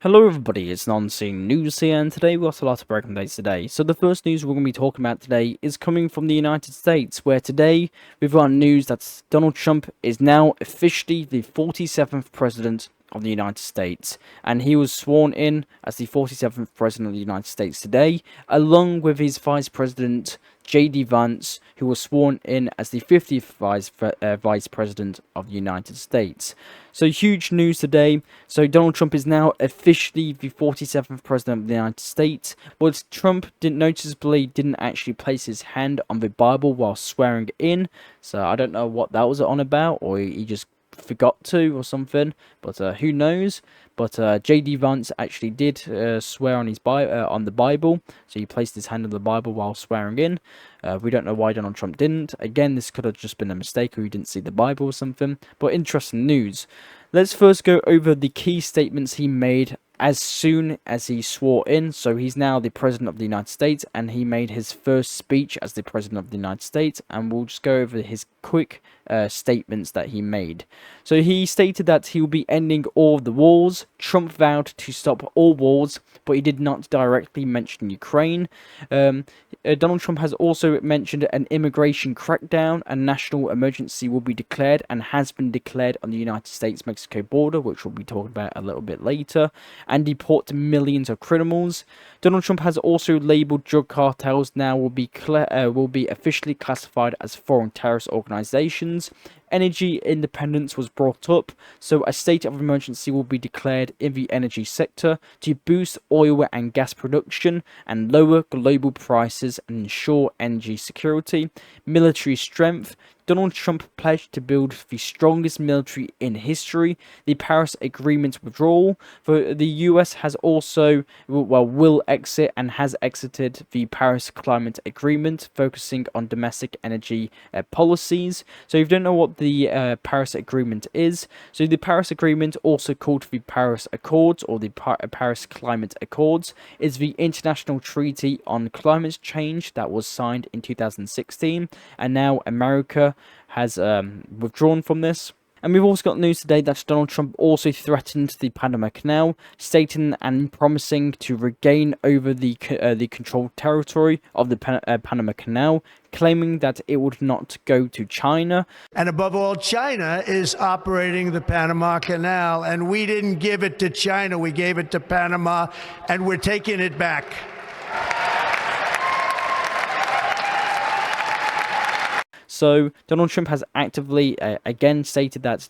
Hello everybody, it's Non-Scene News here, and today we've got a lot of breaking news today. So the first news we're going to be talking about today is coming from the United States, where today we've got news that Donald Trump is now officially the 47th President of the United States, and he was sworn in as the 47th President of the United States today, along with his Vice President J.D. Vance, who was sworn in as the 50th Vice President of the United States. So huge news today. So Donald Trump is now officially the 47th President of the United States, but Trump noticeably didn't actually place his hand on the Bible while swearing in. So I don't know what that was on about, or he just forgot to or something, but who knows. But J.D. Vance actually did swear on on the Bible, so he placed his hand on the Bible while swearing in. We don't know why Donald Trump didn't. Again, this could have just been a mistake, or he didn't see the Bible or something. But interesting news. Let's first go over the key statements he made as soon as he swore in. So he's now the President of the United States, and he made his first speech as the President of the United States, and we'll just go over his quick statements that he made. So he stated that he will be ending all of the wars. Trump vowed to stop all wars, but he did not directly mention Ukraine. Donald Trump has also mentioned an immigration crackdown. A national emergency will be declared and has been declared on the United States-Mexico border, which we'll be talking about a little bit later, and deport millions of criminals. Donald Trump has also labeled drug cartels now will be officially classified as foreign terrorist organizations. Energy independence was brought up, so a state of emergency will be declared in the energy sector to boost oil and gas production and lower global prices and ensure energy security. Military strength. Donald Trump pledged to build the strongest military in history. The Paris Agreement withdrawal. For the US has also, will exit and has exited the Paris Climate Agreement, focusing on domestic energy policies. So if you don't know what the Paris Agreement is, so the Paris Agreement, also called the Paris Accords or the Paris Climate Accords, is the international treaty on climate change that was signed in 2016, and now America has withdrawn from this. And we've also got news today that Donald Trump also threatened the Panama Canal, stating and promising to regain over the controlled territory of the Panama Canal, claiming that it would not go to China. And above all, China is operating the Panama Canal, and we didn't give it to China, we gave it to Panama, and we're taking it back. So Donald Trump has actively again stated that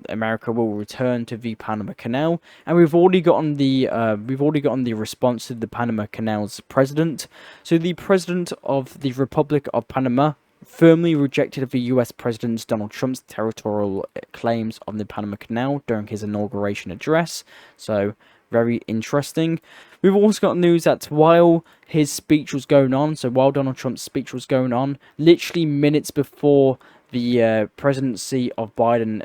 America will return to the Panama Canal, and we've already gotten the response to the Panama Canal's president. So the president of the Republic of Panama firmly rejected the US President Donald Trump's territorial claims on the Panama Canal during his inauguration address. So very interesting. We've also got news that while his speech was going on, so while Donald Trump's speech was going on, literally minutes before the presidency of Biden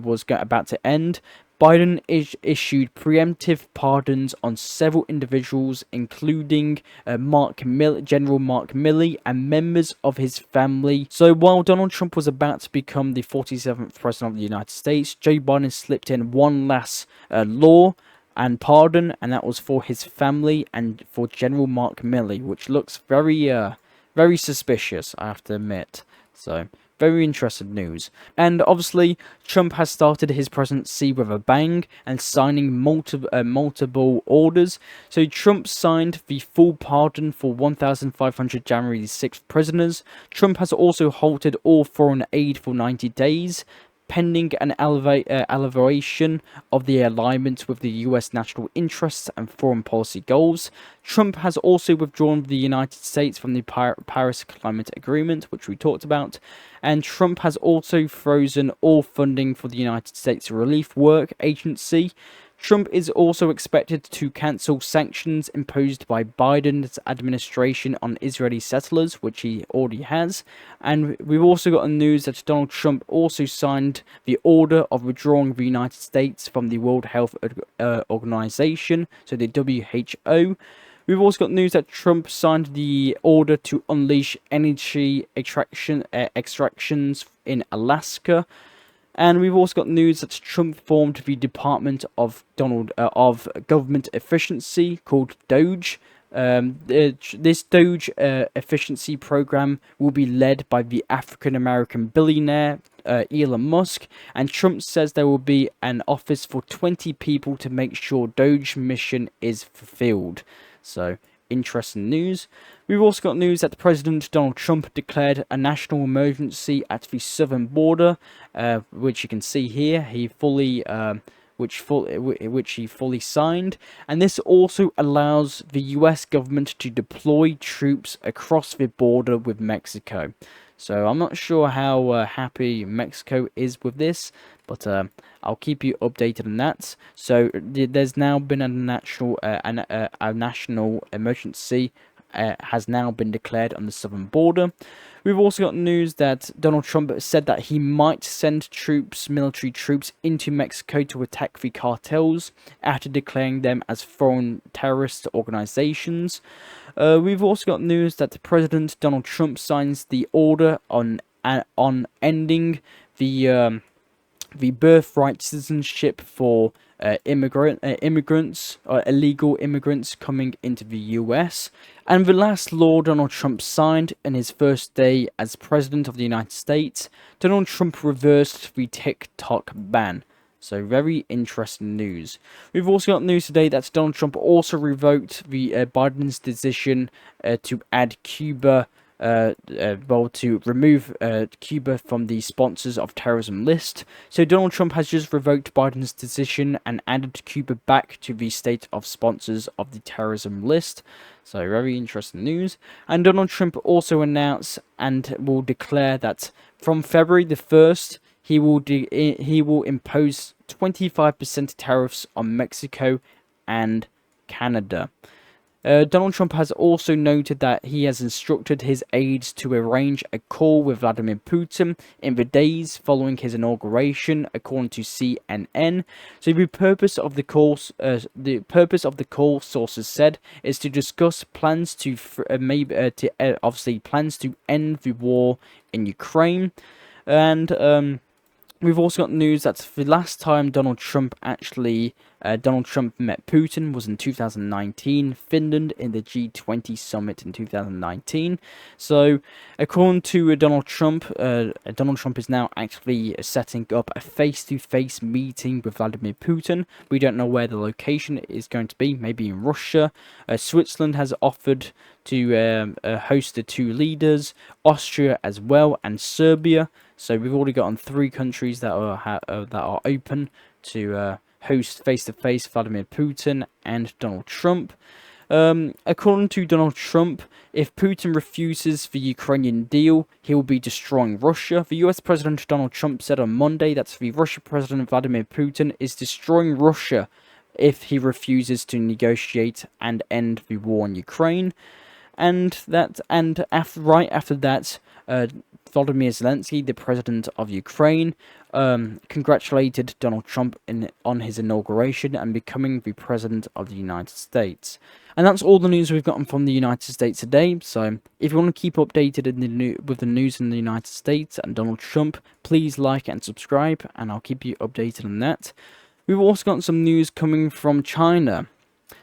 was about to end, Biden issued preemptive pardons on several individuals, including General Mark Milley and members of his family. So while Donald Trump was about to become the 47th President of the United States, Joe Biden slipped in one last law and pardon, and that was for his family and for General Mark Milley, which looks very suspicious, I have to admit. So very interesting news. And obviously Trump has started his presidency with a bang and signing multiple orders. So Trump signed the full pardon for 1,500 January 6th prisoners. Trump has also halted all foreign aid for 90 days. Pending an elevation of the alignment with the US national interests and foreign policy goals. Trump has also withdrawn the United States from the Paris Climate Agreement, which we talked about, and Trump has also frozen all funding for the United States Relief Work Agency. Trump is also expected to cancel sanctions imposed by Biden's administration on Israeli settlers, which he already has. And we've also got news that Donald Trump also signed the order of withdrawing the United States from the World Health Organization, so the WHO. We've also got news that Trump signed the order to unleash energy extractions in Alaska. And we've also got news that Trump formed the Department of Government Efficiency called DOGE. This DOGE efficiency program will be led by the African American billionaire Elon Musk, and Trump says there will be an office for 20 people to make sure DOGE mission is fulfilled. So, interesting news. We've also got news that President Donald Trump declared a national emergency at the southern border, which you can see here. Which he fully signed, and this also allows the US government to deploy troops across the border with Mexico. So I'm not sure how happy Mexico is with this, but I'll keep you updated on that. So there's now been a national emergency has now been declared on the southern border. We've also got news that Donald Trump said that he might send military troops into Mexico to attack the cartels after declaring them as foreign terrorist organizations. We've also got news that President Donald Trump signs the order on ending the birthright citizenship for immigrants or illegal immigrants coming into the US. And the last law Donald Trump signed in his first day as President of the United States, Donald Trump reversed the TikTok ban. So very interesting news. We've also got news today that Donald Trump also revoked the Biden's decision to add Cuba to remove Cuba from the sponsors of terrorism list. So Donald Trump has just revoked Biden's decision and added Cuba back to the state of sponsors of the terrorism list. So very interesting news. And Donald Trump also announced and will declare that from February the 1st, he will impose 25% tariffs on Mexico and Canada. Donald Trump has also noted that he has instructed his aides to arrange a call with Vladimir Putin in the days following his inauguration, according to CNN. So the purpose of the call, sources said, is to discuss plans to plans to end the war in Ukraine, and we've also got news that the last time Donald Trump met Putin was in 2019, Finland, in the G20 summit in 2019. So, according to Donald Trump is now actually setting up a face-to-face meeting with Vladimir Putin. We don't know where the location is going to be, maybe in Russia. Switzerland has offered to host the two leaders, Austria as well, and Serbia. So we've already got on 3 countries that are open to host face-to-face Vladimir Putin and Donald Trump. According to Donald Trump, if Putin refuses the Ukrainian deal, he will be destroying Russia. The US President Donald Trump said on Monday that the Russian President Vladimir Putin is destroying Russia if he refuses to negotiate and end the war in Ukraine. Right after that, Volodymyr Zelensky, the president of Ukraine, congratulated Donald Trump on his inauguration and becoming the president of the United States. And that's all the news we've gotten from the United States today. So if you want to keep updated with the news in the United States and Donald Trump, please like and subscribe, and I'll keep you updated on that. We've also got some news coming from China.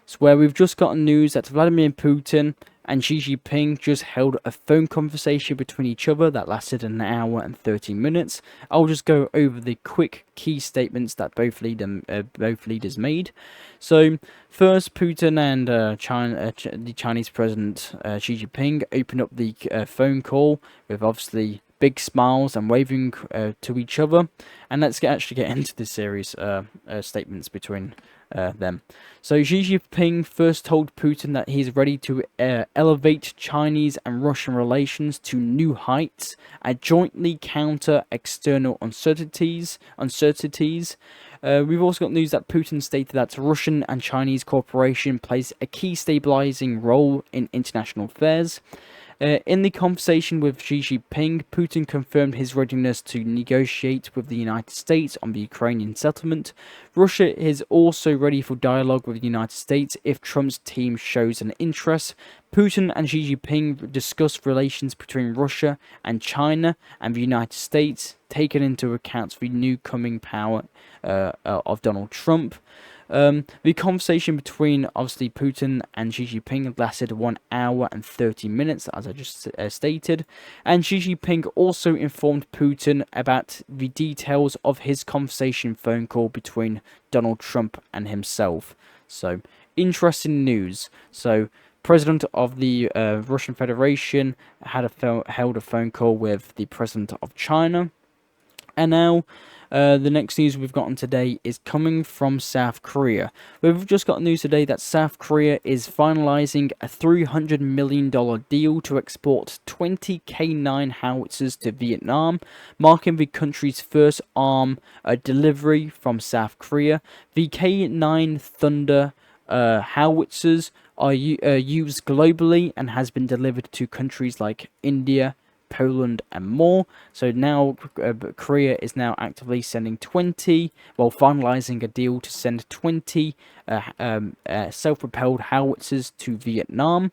It's where we've just gotten news that Vladimir Putin and Xi Jinping just held a phone conversation between each other that lasted an hour and 30 minutes. I'll just go over the quick key statements that both leaders made. So, first, Putin and the Chinese President Xi Jinping opened up the phone call with obviously big smiles and waving to each other. And let's actually get into the series statements between them. So Xi Jinping first told Putin that he's ready to elevate Chinese and Russian relations to new heights and jointly counter external uncertainties. We've also got news that Putin stated that Russian and Chinese cooperation plays a key stabilizing role in international affairs. In the conversation with Xi Jinping, Putin confirmed his readiness to negotiate with the United States on the Ukrainian settlement. Russia is also ready for dialogue with the United States if Trump's team shows an interest. Putin and Xi Jinping discussed relations between Russia and China and the United States, taking into account the new coming power of Donald Trump. The conversation between obviously Putin and Xi Jinping lasted 1 hour and 30 minutes, as I just stated, and Xi Jinping also informed Putin about the details of his conversation phone call between Donald Trump and himself. So, interesting news. So, President of the Russian Federation held a phone call with the President of China, and now the next news we've gotten today is coming from South Korea. We've just got news today that South Korea is finalizing a $300 million deal to export 20 K9 howitzers to Vietnam, marking the country's first arm delivery from South Korea. The K9 Thunder howitzers are used globally and has been delivered to countries like India, Poland and more. So now Korea is now actively sending 20, well, finalizing a deal to send 20 self-propelled howitzers to Vietnam.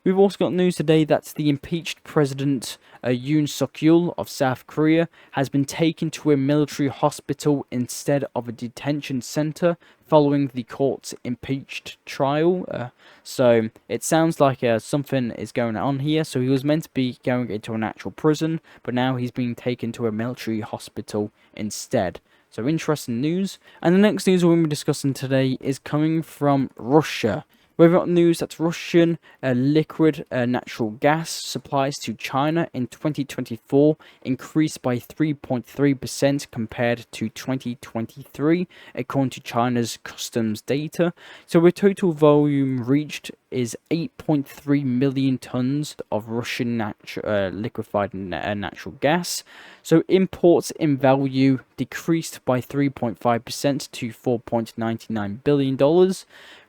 We've also got news today that the impeached President Yoon Suk-yeol of South Korea has been taken to a military hospital instead of a detention center following the court's impeached trial. So it sounds like something is going on here. So he was meant to be going into an actual prison, but now he's being taken to a military hospital instead. So interesting news. And the next news we're going to be discussing today is coming from Russia. We've got news that Russian liquid natural gas supplies to China in 2024 increased by 3.3% compared to 2023, according to China's customs data. So a total volume reached is 8.3 million tons of Russian liquefied natural gas. So imports in value decreased by 3.5% to $4.99 billion.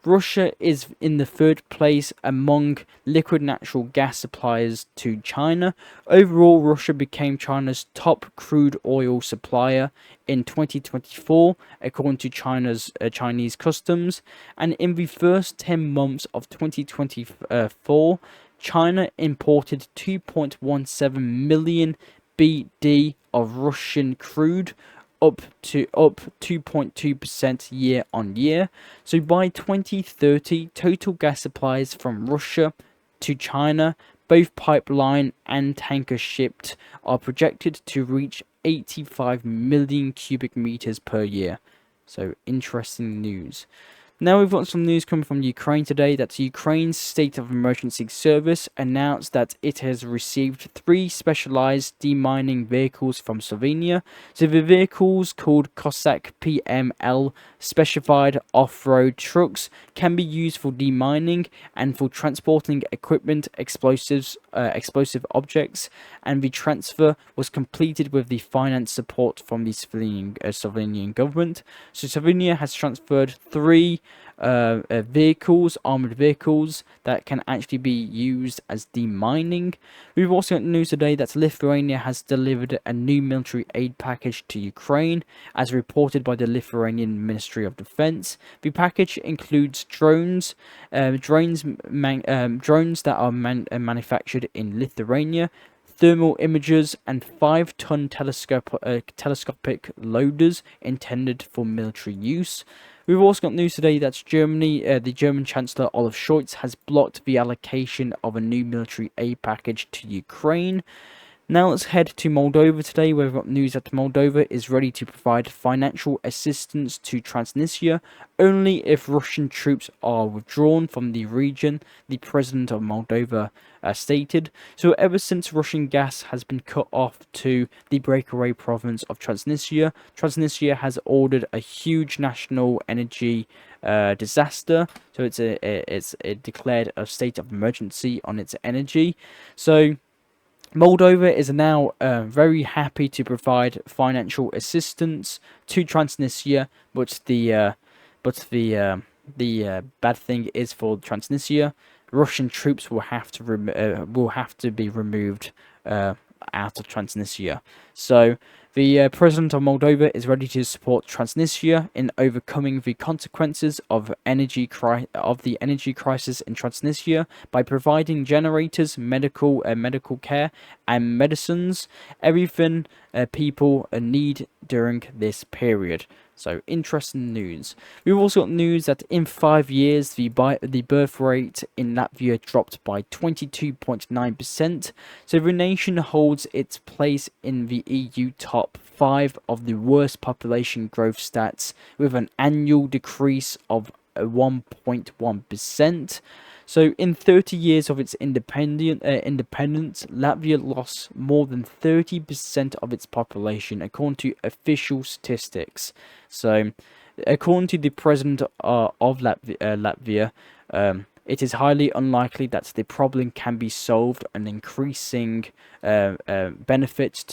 Russia is in the third place among liquid natural gas suppliers to China. Overall, Russia became China's top crude oil supplier in 2024, according to Chinese customs. And in the first 10 months of 2024, China imported 2.17 million BD of Russian crude, up 2.2% year on year. So by 2030, total gas supplies from Russia to China, both pipeline and tanker shipped, are projected to reach 85 million cubic meters per year. So interesting news. Now we've got some news coming from Ukraine today that Ukraine's State of Emergency Service announced that it has received 3 specialized demining vehicles from Slovenia. So the vehicles, called Cossack PML specified off-road trucks, can be used for demining and for transporting equipment, explosive objects, and the transfer was completed with the finance support from the Slovenian government. So Slovenia has transferred 3 armored vehicles that can actually be used as demining. We've also got news today that Lithuania has delivered a new military aid package to Ukraine, as reported by the Lithuanian Ministry of Defense. The package includes drones that are manufactured in Lithuania, thermal imagers, and 5-ton telescopic loaders intended for military use. We've also got news today that Germany, the German Chancellor Olaf Scholz, has blocked the allocation of a new military aid package to Ukraine. Now let's head to Moldova today, where we've got news that Moldova is ready to provide financial assistance to Transnistria only if Russian troops are withdrawn from the region, the president of Moldova stated. So ever since Russian gas has been cut off to the breakaway province of Transnistria, Transnistria has ordered a huge national energy disaster. So it's declared a state of emergency on its energy. So Moldova is now very happy to provide financial assistance to Transnistria, but the bad thing is for Transnistria. Russian troops will have to be removed out of Transnistria. So the president of Moldova is ready to support Transnistria in overcoming the consequences of the energy crisis in Transnistria by providing generators, medical care, and medicines, everything people need during this period. So interesting news. We've also got news that in 5 years, the birth rate in Latvia dropped by 22.9%. So the nation holds its place in the EU top 5 of the worst population growth stats, with an annual decrease of 1.1%. So in 30 years of its independence, Latvia lost more than 30% of its population, according to official statistics. So, according to the president of Latvia, it is highly unlikely that the problem can be solved, and increasing benefits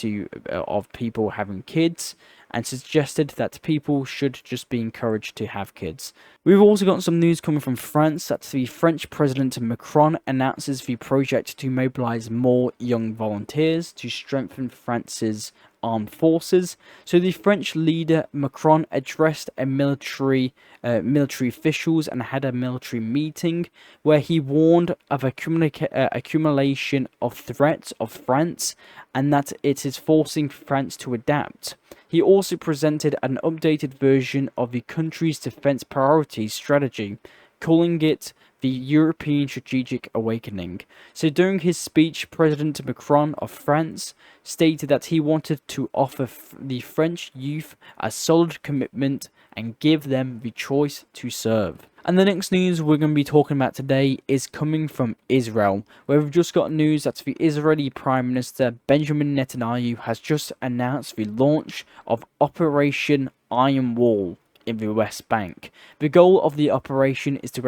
of people having kids, and suggested that people should just be encouraged to have kids. We've also got some news coming from France that the French President Macron announces the project to mobilize more young volunteers to strengthen France's armed forces. So the French leader Macron addressed a military officials and had a military meeting where he warned of accumulation of threats of France, and that it is forcing France to adapt. He also presented an updated version of the country's defense priorities strategy, calling it the European Strategic Awakening. So during his speech, President Macron of France stated that he wanted to offer the French youth a solid commitment and give them the choice to serve. And the next news we're going to be talking about today is coming from Israel, where we've just got news that the Israeli Prime Minister Benjamin Netanyahu has just announced the launch of Operation Iron Wall in the West Bank. The goal of the operation is to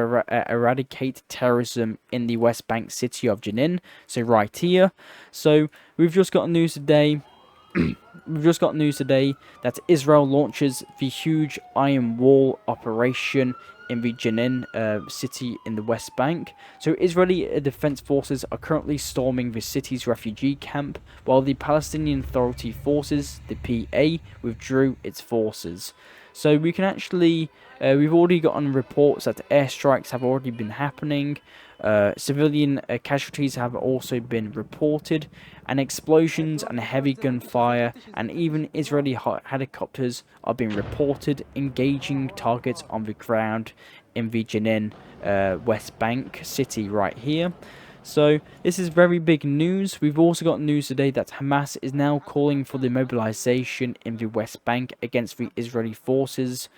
eradicate terrorism in the West Bank city of Jenin, so right here. So we've just got news today that Israel launches the huge Iron Wall operation in the Jenin city in the West Bank. So Israeli defense forces are currently storming the city's refugee camp, while the Palestinian Authority forces, the PA, withdrew its forces. So we can actually, we've already gotten reports that airstrikes have already been happening. Civilian casualties have also been reported, and explosions and heavy gunfire, and even Israeli helicopters are being reported engaging targets on the ground in the Jenin West Bank city right here. So this is very big news. We've also got news today that Hamas is now calling for the mobilization in the West Bank against the Israeli forces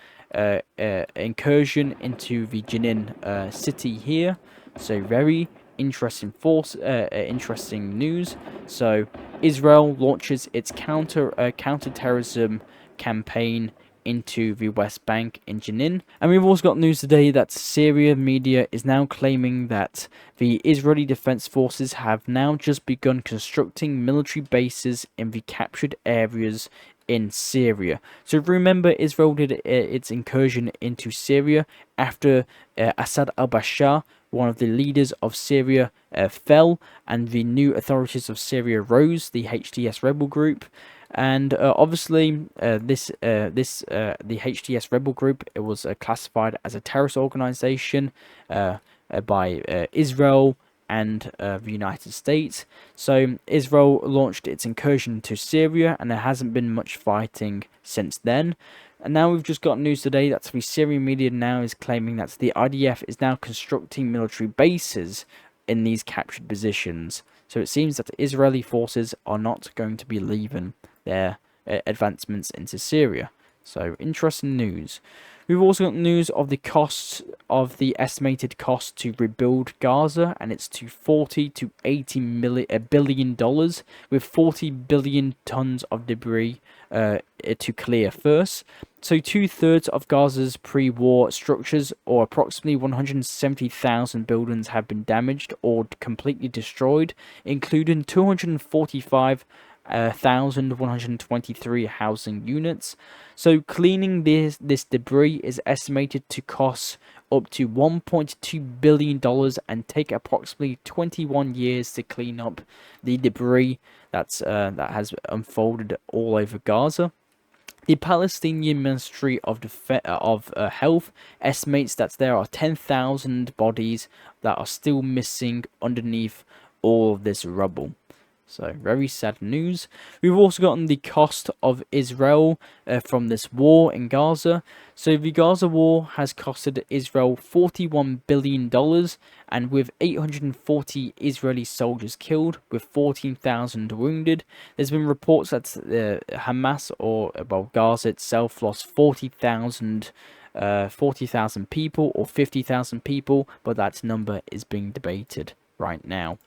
incursion into the Jenin city here. So very interesting interesting news. So Israel launches its counter-terrorism campaign into the West Bank in Jenin. And we've also got news today that Syria media is now claiming that the Israeli Defense Forces have now just begun constructing military bases in the captured areas in Syria. So remember, Israel did its incursion into Syria after Assad al-Bashar, one of the leaders of Syria, fell, and the new authorities of Syria rose, the HTS rebel group. And obviously, the HTS rebel group, it was classified as a terrorist organization by Israel and the United States. So Israel launched its incursion to Syria, and there hasn't been much fighting since then. And now we've just got news today that the Syrian media now is claiming that the IDF is now constructing military bases in these captured positions. So it seems that the Israeli forces are not going to be leaving their advancements into Syria. So interesting news. We've also got news of the costs of the estimated cost to rebuild Gaza, and it's to $40 to $80 billion, with 40 billion tons of debris to clear first. So 2/3 of Gaza's pre-war structures, or approximately 170,000 buildings, have been damaged or completely destroyed, including 245,123 housing units. So cleaning this debris is estimated to cost up to $1.2 billion and take approximately 21 years to clean up the debris that has unfolded all over Gaza. The Palestinian Ministry of Health estimates that there are 10,000 bodies that are still missing underneath all of this rubble. So, very sad news. We've also gotten the cost of Israel from this war in Gaza. So, the Gaza war has costed Israel $41 billion, and with 840 Israeli soldiers killed, with 14,000 wounded. There's been reports that Hamas, or Gaza itself, lost 40,000 people or 50,000 people, but that number is being debated right now.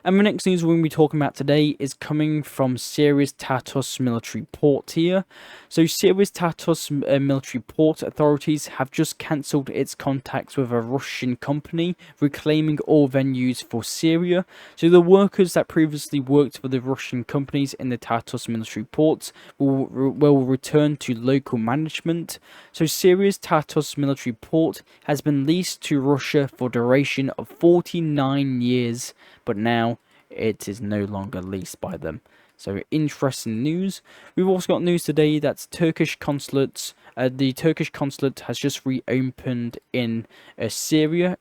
And the next news we're going to be talking about today is coming from Syria's Tartus military port here. So Syria's Tartus military port authorities have just cancelled its contacts with a Russian company, reclaiming all venues for Syria. So the workers that previously worked for the Russian companies in the Tartus military ports will return to local management. So Syria's Tartus military port has been leased to Russia for duration of 49 years, but now it is no longer leased by them. So interesting news. We've also got news today that Turkish consulates, the Turkish consulate has just reopened in Syria.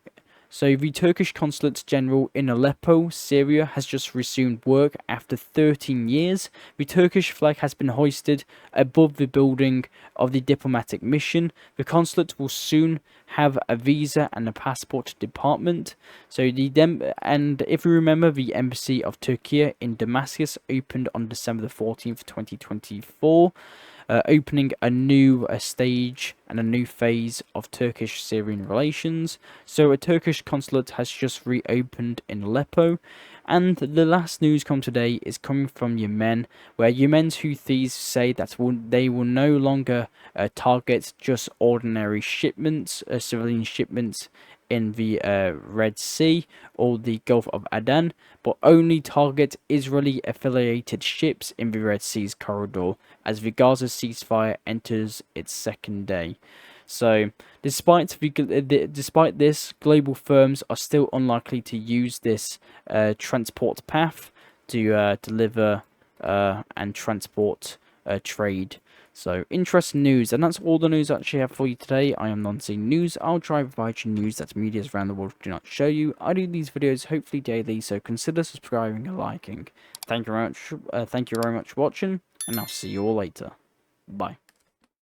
So the Turkish Consulate General in Aleppo, Syria, has just resumed work after 13 years. The Turkish flag has been hoisted above the building of the diplomatic mission. The consulate will soon have a visa and a passport department. So and if you remember, the embassy of Turkey in Damascus opened on December the 14th, 2024. Opening a new stage and a new phase of Turkish-Syrian relations. So a Turkish consulate has just reopened in Aleppo. And the last news come today is coming from Yemen, where Yemen's Houthis say that they will no longer target just ordinary shipments, civilian shipments in the Red Sea or the Gulf of Aden, but only target Israeli-affiliated ships in the Red Sea's corridor as the Gaza ceasefire enters its second day. So, despite this, global firms are still unlikely to use this transport path to deliver and transport trade. So, interesting news, and that's all the news I actually have for you today. I am Non-Seen News. I'll try to provide you news that medias around the world do not show you. I do these videos hopefully daily, so consider subscribing and liking. Thank you very much for watching, and I'll see you all later. Bye.